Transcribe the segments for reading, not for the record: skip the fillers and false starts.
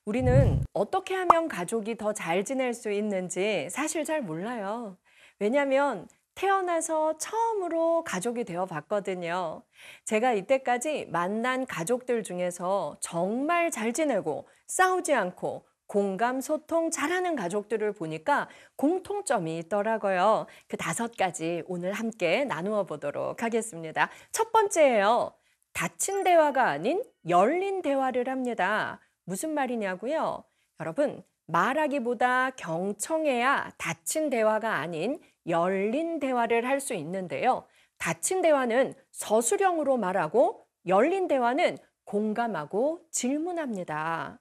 우리는 어떻게 하면 가족이 더 잘 지낼 수 있는지 사실 잘 몰라요. 왜냐하면 태어나서 처음으로 가족이 되어 봤거든요. 제가 이때까지 만난 가족들 중에서 정말 잘 지내고 싸우지 않고 공감, 소통 잘하는 가족들을 보니까 공통점이 있더라고요. 그 5가지 오늘 함께 나누어 보도록 하겠습니다. 첫 번째예요. 닫힌 대화가 아닌 열린 대화를 합니다. 무슨 말이냐고요? 여러분, 말하기보다 경청해야 닫힌 대화가 아닌 열린 대화를 할 수 있는데요. 닫힌 대화는 서술형으로 말하고 열린 대화는 공감하고 질문합니다.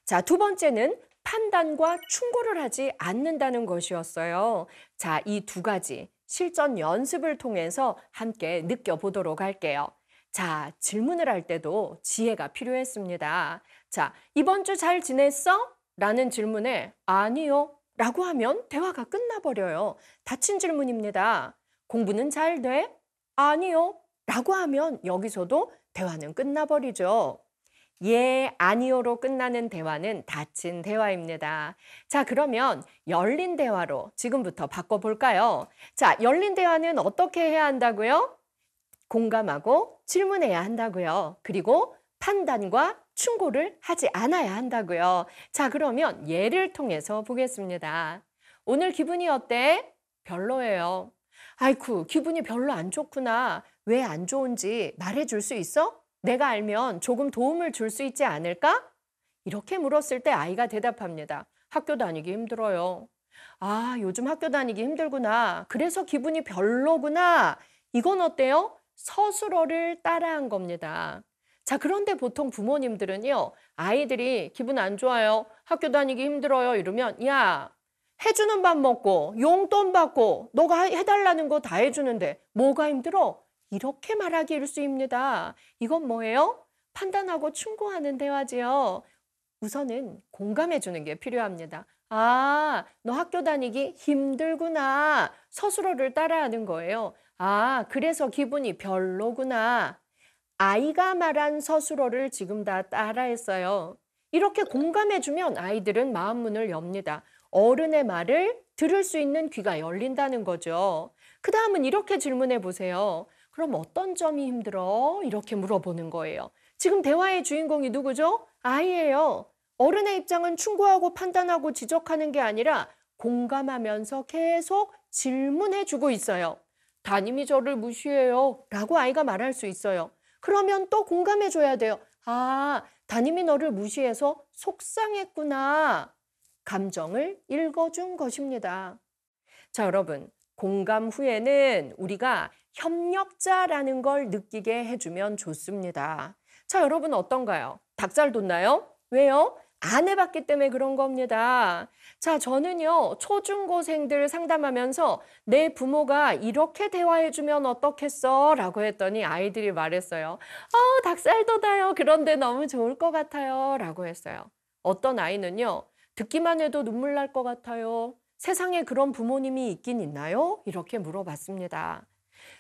자, 두 번째는 판단과 충고를 하지 않는다는 것이었어요. 자, 이 2가지 실전 연습을 통해서 함께 느껴보도록 할게요. 자, 질문을 할 때도 지혜가 필요했습니다. 자, 이번 주 잘 지냈어? 라는 질문에 아니요 라고 하면 대화가 끝나버려요. 닫힌 질문입니다. 공부는 잘 돼? 아니요 라고 하면 여기서도 대화는 끝나버리죠. 예, 아니요로 끝나는 대화는 닫힌 대화입니다. 자, 그러면 열린 대화로 지금부터 바꿔볼까요? 자, 열린 대화는 어떻게 해야 한다고요? 공감하고 질문해야 한다고요. 그리고 판단과 충고를 하지 않아야 한다고요. 자, 그러면 예를 통해서 보겠습니다. 오늘 기분이 어때? 별로예요. 아이쿠, 기분이 별로 안 좋구나. 왜 안 좋은지 말해줄 수 있어? 내가 알면 조금 도움을 줄 수 있지 않을까? 이렇게 물었을 때 아이가 대답합니다. 학교 다니기 힘들어요. 아, 요즘 학교 다니기 힘들구나. 그래서 기분이 별로구나. 이건 어때요? 서술어를 따라한 겁니다. 자, 그런데 보통 부모님들은요, 아이들이 기분 안 좋아요, 학교 다니기 힘들어요 이러면 야, 해주는 밥 먹고 용돈 받고 너가 해달라는 거 다 해주는데 뭐가 힘들어? 이렇게 말하기 일쑤입니다. 이건 뭐예요? 판단하고 충고하는 대화지요. 우선은 공감해 주는 게 필요합니다. 아, 너 학교 다니기 힘들구나. 서술어를 따라하는 거예요. 아, 그래서 기분이 별로구나. 아이가 말한 서술어를 지금 다 따라했어요. 이렇게 공감해 주면 아이들은 마음 문을 엽니다. 어른의 말을 들을 수 있는 귀가 열린다는 거죠. 그 다음은 이렇게 질문해 보세요. 그럼 어떤 점이 힘들어? 이렇게 물어보는 거예요. 지금 대화의 주인공이 누구죠? 아이예요. 어른의 입장은 충고하고 판단하고 지적하는 게 아니라 공감하면서 계속 질문해 주고 있어요. 담임이 저를 무시해요 라고 아이가 말할 수 있어요. 그러면 또 공감해 줘야 돼요. 아, 담임이 너를 무시해서 속상했구나. 감정을 읽어준 것입니다. 자, 여러분, 공감 후에는 우리가 협력자라는 걸 느끼게 해주면 좋습니다. 자, 여러분 어떤가요? 닭살 돋나요? 왜요? 안 해봤기 때문에 그런 겁니다. 자, 저는요, 초중고생들 상담하면서 내 부모가 이렇게 대화해주면 어떻겠어? 라고 했더니 아이들이 말했어요. 닭살 돋아요. 그런데 너무 좋을 것 같아요. 라고 했어요. 어떤 아이는요, 듣기만 해도 눈물 날 것 같아요. 세상에 그런 부모님이 있긴 있나요? 이렇게 물어봤습니다.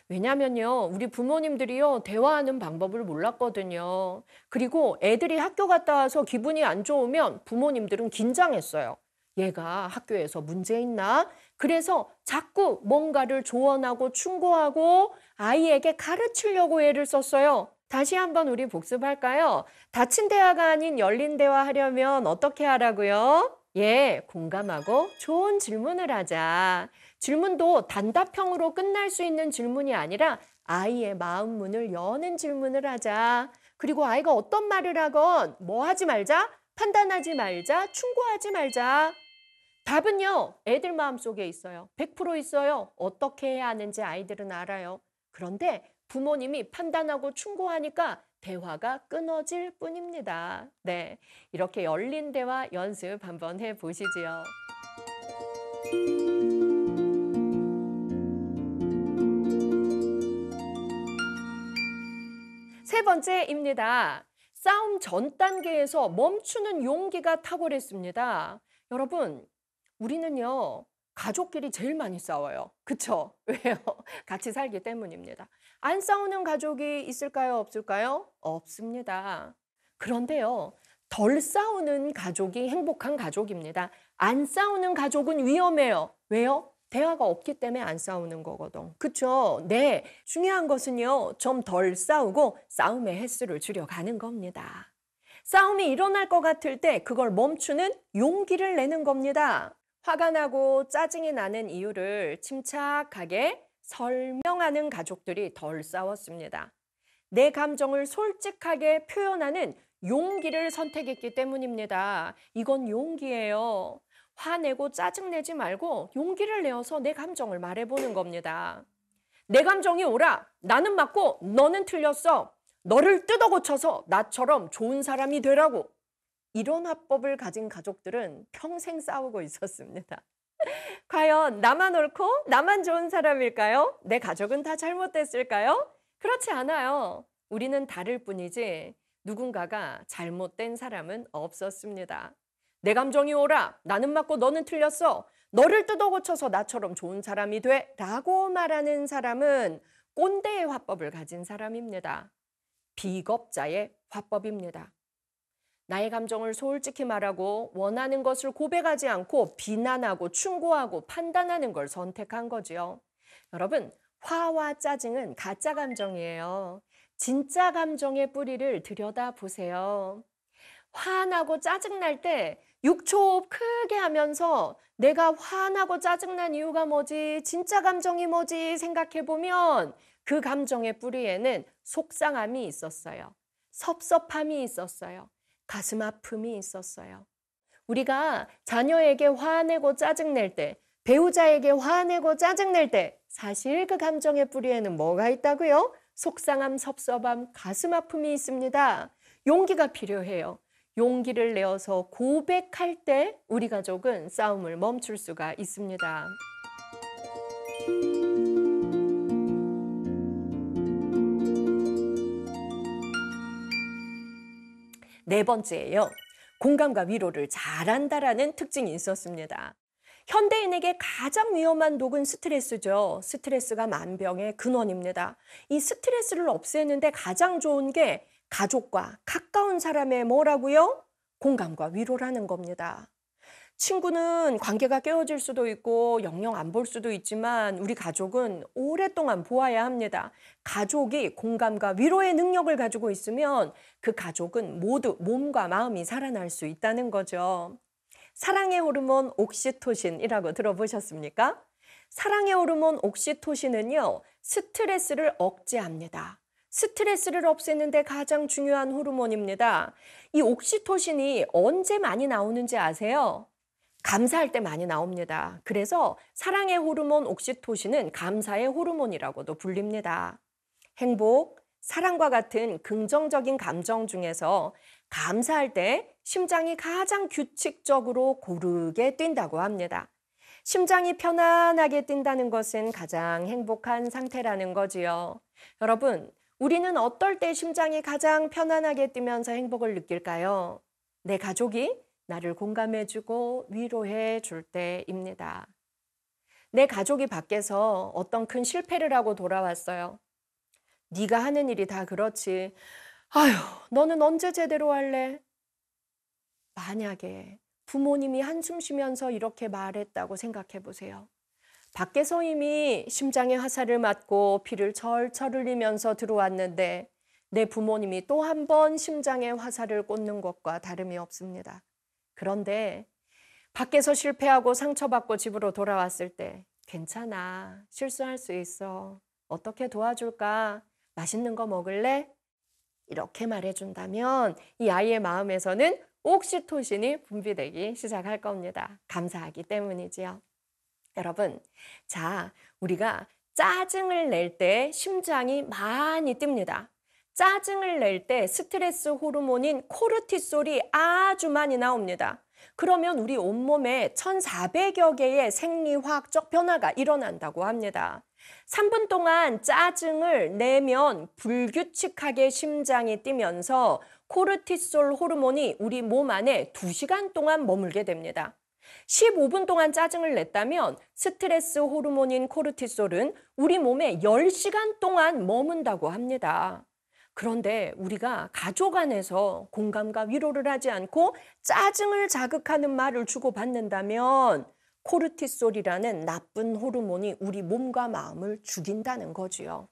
왜냐면요, 우리 부모님들이요, 대화하는 방법을 몰랐거든요. 그리고 애들이 학교 갔다 와서 기분이 안 좋으면 부모님들은 긴장했어요. 얘가 학교에서 문제 있나? 그래서 자꾸 뭔가를 조언하고 충고하고 아이에게 가르치려고 애를 썼어요. 다시 한번 우리 복습할까요? 닫힌 대화가 아닌 열린 대화 하려면 어떻게 하라고요? 예, 공감하고 좋은 질문을 하자. 질문도 단답형으로 끝날 수 있는 질문이 아니라 아이의 마음 문을 여는 질문을 하자. 그리고 아이가 어떤 말을 하건 뭐 하지 말자, 판단하지 말자, 충고하지 말자. 답은요, 애들 마음속에 있어요. 100% 있어요. 어떻게 해야 하는지 아이들은 알아요. 그런데 부모님이 판단하고 충고하니까 대화가 끊어질 뿐입니다. 네, 이렇게 열린 대화 연습 한번 해보시지요. 세 번째입니다. 싸움 전 단계에서 멈추는 용기가 탁월했습니다. 여러분, 우리는요, 가족끼리 제일 많이 싸워요. 그쵸? 왜요? 같이 살기 때문입니다. 안 싸우는 가족이 있을까요? 없을까요? 없습니다. 그런데요, 덜 싸우는 가족이 행복한 가족입니다. 안 싸우는 가족은 위험해요. 왜요? 대화가 없기 때문에 안 싸우는 거거든. 그쵸? 네. 중요한 것은요, 좀 덜 싸우고 싸움의 횟수를 줄여가는 겁니다. 싸움이 일어날 것 같을 때 그걸 멈추는 용기를 내는 겁니다. 화가 나고 짜증이 나는 이유를 침착하게 설명하는 가족들이 덜 싸웠습니다. 내 감정을 솔직하게 표현하는 용기를 선택했기 때문입니다. 이건 용기예요. 화내고 짜증내지 말고 용기를 내어서 내 감정을 말해보는 겁니다. 내 감정이 옳아. 나는 맞고 너는 틀렸어. 너를 뜯어 고쳐서 나처럼 좋은 사람이 되라고. 이런 화법을 가진 가족들은 평생 싸우고 있었습니다. 과연 나만 옳고 나만 좋은 사람일까요? 내 가족은 다 잘못됐을까요? 그렇지 않아요. 우리는 다를 뿐이지 누군가가 잘못된 사람은 없었습니다. 내 감정이 옳아. 나는 맞고 너는 틀렸어. 너를 뜯어 고쳐서 나처럼 좋은 사람이 돼. 라고 말하는 사람은 꼰대의 화법을 가진 사람입니다. 비겁자의 화법입니다. 나의 감정을 솔직히 말하고 원하는 것을 고백하지 않고 비난하고 충고하고 판단하는 걸 선택한 거지요. 여러분, 화와 짜증은 가짜 감정이에요. 진짜 감정의 뿌리를 들여다보세요. 화나고 짜증날 때 6초 크게 하면서 내가 화나고 짜증난 이유가 뭐지? 진짜 감정이 뭐지? 생각해보면 그 감정의 뿌리에는 속상함이 있었어요. 섭섭함이 있었어요. 가슴 아픔이 있었어요. 우리가 자녀에게 화내고 짜증낼 때, 배우자에게 화내고 짜증낼 때 사실 그 감정의 뿌리에는 뭐가 있다고요? 속상함, 섭섭함, 가슴 아픔이 있습니다. 용기가 필요해요. 용기를 내어서 고백할 때 우리 가족은 싸움을 멈출 수가 있습니다. 네 번째예요. 공감과 위로를 잘한다라는 특징이 있었습니다. 현대인에게 가장 위험한 독은 스트레스죠. 스트레스가 만병의 근원입니다. 이 스트레스를 없애는데 가장 좋은 게 가족과 가까운 사람의 뭐라고요? 공감과 위로라는 겁니다. 친구는 관계가 깨어질 수도 있고 영영 안 볼 수도 있지만 우리 가족은 오랫동안 보아야 합니다. 가족이 공감과 위로의 능력을 가지고 있으면 그 가족은 모두 몸과 마음이 살아날 수 있다는 거죠. 사랑의 호르몬 옥시토신이라고 들어보셨습니까? 사랑의 호르몬 옥시토신은요, 스트레스를 억제합니다. 스트레스를 없애는데 가장 중요한 호르몬입니다. 이 옥시토신이 언제 많이 나오는지 아세요? 감사할 때 많이 나옵니다. 그래서 사랑의 호르몬 옥시토신은 감사의 호르몬이라고도 불립니다. 행복, 사랑과 같은 긍정적인 감정 중에서 감사할 때 심장이 가장 규칙적으로 고르게 뛴다고 합니다. 심장이 편안하게 뛴다는 것은 가장 행복한 상태라는 거지요. 여러분, 우리는 어떨 때 심장이 가장 편안하게 뛰면서 행복을 느낄까요? 내 가족이 나를 공감해주고 위로해 줄 때입니다. 내 가족이 밖에서 어떤 큰 실패를 하고 돌아왔어요. 네가 하는 일이 다 그렇지. 아휴, 너는 언제 제대로 할래? 만약에 부모님이 한숨 쉬면서 이렇게 말했다고 생각해 보세요. 밖에서 이미 심장의 화살을 맞고 피를 철철 흘리면서 들어왔는데 내 부모님이 또 한 번 심장의 화살을 꽂는 것과 다름이 없습니다. 그런데 밖에서 실패하고 상처받고 집으로 돌아왔을 때 괜찮아, 실수할 수 있어. 어떻게 도와줄까? 맛있는 거 먹을래? 이렇게 말해준다면 이 아이의 마음에서는 옥시토신이 분비되기 시작할 겁니다. 감사하기 때문이지요. 여러분, 자, 우리가 짜증을 낼 때 심장이 많이 뜁니다. 짜증을 낼 때 스트레스 호르몬인 코르티솔이 아주 많이 나옵니다. 그러면 우리 온몸에 1,400여 개의 생리화학적 변화가 일어난다고 합니다. 3분 동안 짜증을 내면 불규칙하게 심장이 뛰면서 코르티솔 호르몬이 우리 몸 안에 2시간 동안 머물게 됩니다. 15분 동안 짜증을 냈다면 스트레스 호르몬인 코르티솔은 우리 몸에 10시간 동안 머문다고 합니다. 그런데 우리가 가족 안에서 공감과 위로를 하지 않고 짜증을 자극하는 말을 주고받는다면 코르티솔이라는 나쁜 호르몬이 우리 몸과 마음을 죽인다는 거지요.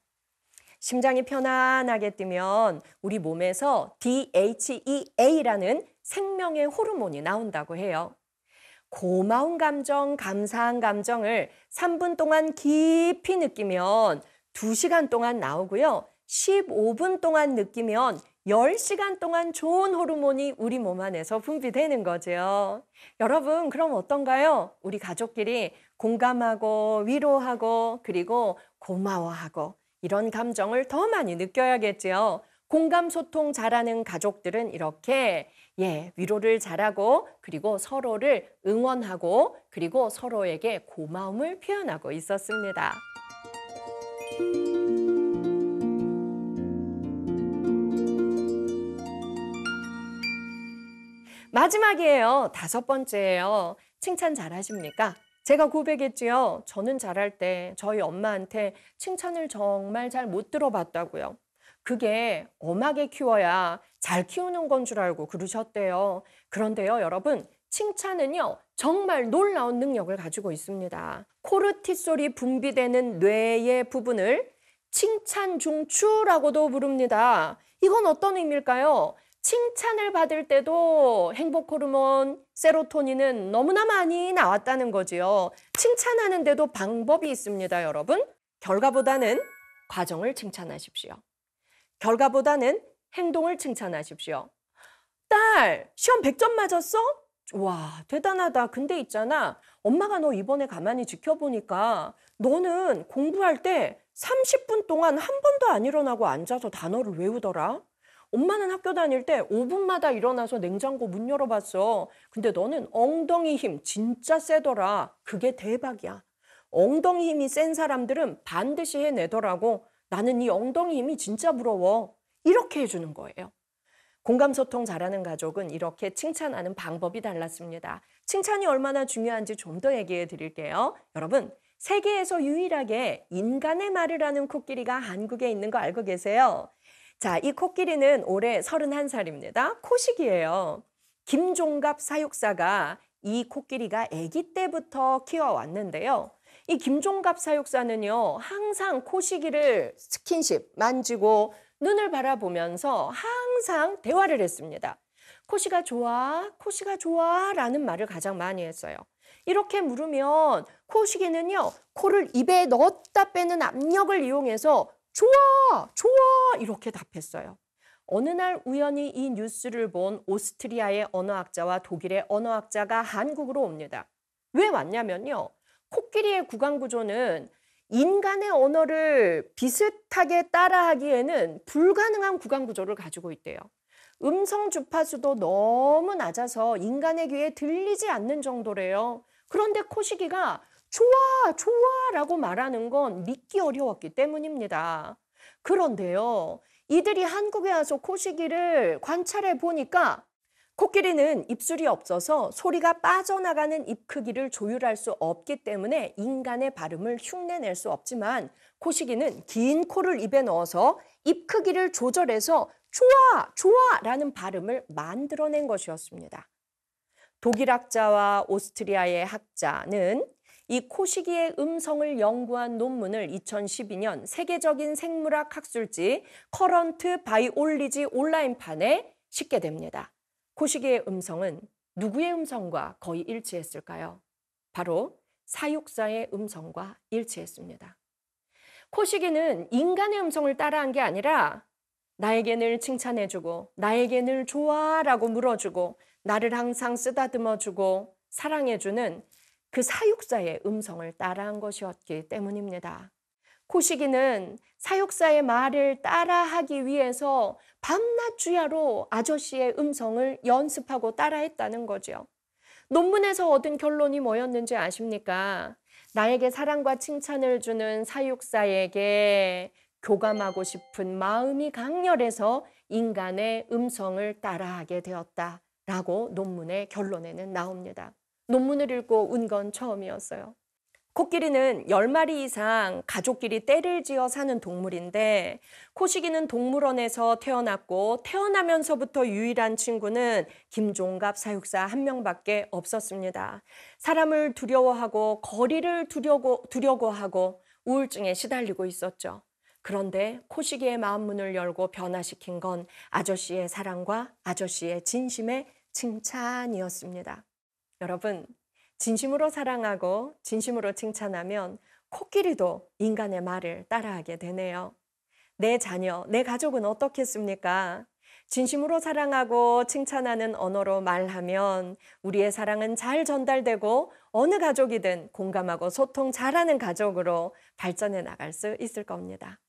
심장이 편안하게 뛰면 우리 몸에서 DHEA라는 생명의 호르몬이 나온다고 해요. 고마운 감정, 감사한 감정을 3분 동안 깊이 느끼면 2시간 동안 나오고요. 15분 동안 느끼면 10시간 동안 좋은 호르몬이 우리 몸 안에서 분비되는 거죠. 여러분, 그럼 어떤가요? 우리 가족끼리 공감하고 위로하고 그리고 고마워하고 이런 감정을 더 많이 느껴야겠지요. 공감 소통 잘하는 가족들은 이렇게 위로를 잘하고 그리고 서로를 응원하고 그리고 서로에게 고마움을 표현하고 있었습니다. 마지막이에요. 5번째예요. 칭찬 잘하십니까? 제가 고백했지요. 저는 잘할 때 저희 엄마한테 칭찬을 정말 잘 못 들어봤다고요. 그게 엄하게 키워야 잘 키우는 건 줄 알고 그러셨대요. 그런데요, 여러분, 칭찬은요, 정말 놀라운 능력을 가지고 있습니다. 코르티솔이 분비되는 뇌의 부분을 칭찬 중추라고도 부릅니다. 이건 어떤 의미일까요? 칭찬을 받을 때도 행복 호르몬, 세로토닌은 너무나 많이 나왔다는 거지요. 칭찬하는데도 방법이 있습니다, 여러분. 결과보다는 과정을 칭찬하십시오. 결과보다는 행동을 칭찬하십시오. 딸, 시험 100점 맞았어? 와, 대단하다. 근데 있잖아. 엄마가 너 이번에 가만히 지켜보니까 너는 공부할 때 30분 동안 한 번도 안 일어나고 앉아서 단어를 외우더라. 엄마는 학교 다닐 때 5분마다 일어나서 냉장고 문 열어봤어. 근데 너는 엉덩이 힘 진짜 세더라. 그게 대박이야. 엉덩이 힘이 센 사람들은 반드시 해내더라고. 나는 이 엉덩이 힘이 진짜 부러워. 이렇게 해주는 거예요. 공감소통 잘하는 가족은 이렇게 칭찬하는 방법이 달랐습니다. 칭찬이 얼마나 중요한지 좀 더 얘기해 드릴게요. 여러분, 세계에서 유일하게 인간의 말을 하는 코끼리가 한국에 있는 거 알고 계세요? 자, 이 코끼리는 올해 31살입니다. 코식이에요. 김종갑 사육사가 이 코끼리가 아기 때부터 키워왔는데요. 이 김종갑 사육사는요, 항상 코시기를 스킨십, 만지고 눈을 바라보면서 항상 대화를 했습니다. 코시가 좋아, 코시가 좋아 라는 말을 가장 많이 했어요. 이렇게 물으면 코시기는요, 코를 입에 넣었다 빼는 압력을 이용해서 좋아, 좋아 이렇게 답했어요. 어느 날 우연히 이 뉴스를 본 오스트리아의 언어학자와 독일의 언어학자가 한국으로 옵니다. 왜 왔냐면요. 코끼리의 구강 구조는 인간의 언어를 비슷하게 따라하기에는 불가능한 구강 구조를 가지고 있대요. 음성 주파수도 너무 낮아서 인간의 귀에 들리지 않는 정도래요. 그런데 코시기가 좋아, 좋아 라고 말하는 건 믿기 어려웠기 때문입니다. 그런데요, 이들이 한국에 와서 코시기를 관찰해 보니까 코끼리는 입술이 없어서 소리가 빠져나가는 입 크기를 조율할 수 없기 때문에 인간의 발음을 흉내낼 수 없지만 코시기는 긴 코를 입에 넣어서 입 크기를 조절해서 좋아, 좋아 라는 발음을 만들어낸 것이었습니다. 독일 학자와 오스트리아의 학자는 이 코시기의 음성을 연구한 논문을 2012년 세계적인 생물학 학술지 커런트 바이올리지 온라인판에 싣게 됩니다. 코시기의 음성은 누구의 음성과 거의 일치했을까요? 바로 사육사의 음성과 일치했습니다. 코시기는 인간의 음성을 따라한 게 아니라 나에게 늘 칭찬해주고 나에게 늘 좋아라고 물어주고 나를 항상 쓰다듬어주고 사랑해주는 그 사육사의 음성을 따라한 것이었기 때문입니다. 코시기는 사육사의 말을 따라하기 위해서 밤낮 주야로 아저씨의 음성을 연습하고 따라했다는 거죠. 논문에서 얻은 결론이 뭐였는지 아십니까? 나에게 사랑과 칭찬을 주는 사육사에게 교감하고 싶은 마음이 강렬해서 인간의 음성을 따라하게 되었다라고 논문의 결론에는 나옵니다. 논문을 읽고 운 건 처음이었어요. 코끼리는 10마리 이상 가족끼리 떼를 지어 사는 동물인데 코시기는 동물원에서 태어났고 태어나면서부터 유일한 친구는 김종갑 사육사 한 명밖에 없었습니다. 사람을 두려워하고 거리를 두려고 하고 우울증에 시달리고 있었죠. 그런데 코시기의 마음 문을 열고 변화시킨 건 아저씨의 사랑과 아저씨의 진심의 칭찬이었습니다. 여러분, 진심으로 사랑하고 진심으로 칭찬하면 코끼리도 인간의 말을 따라하게 되네요. 내 자녀, 내 가족은 어떻겠습니까? 진심으로 사랑하고 칭찬하는 언어로 말하면 우리의 사랑은 잘 전달되고 어느 가족이든 공감하고 소통 잘하는 가족으로 발전해 나갈 수 있을 겁니다.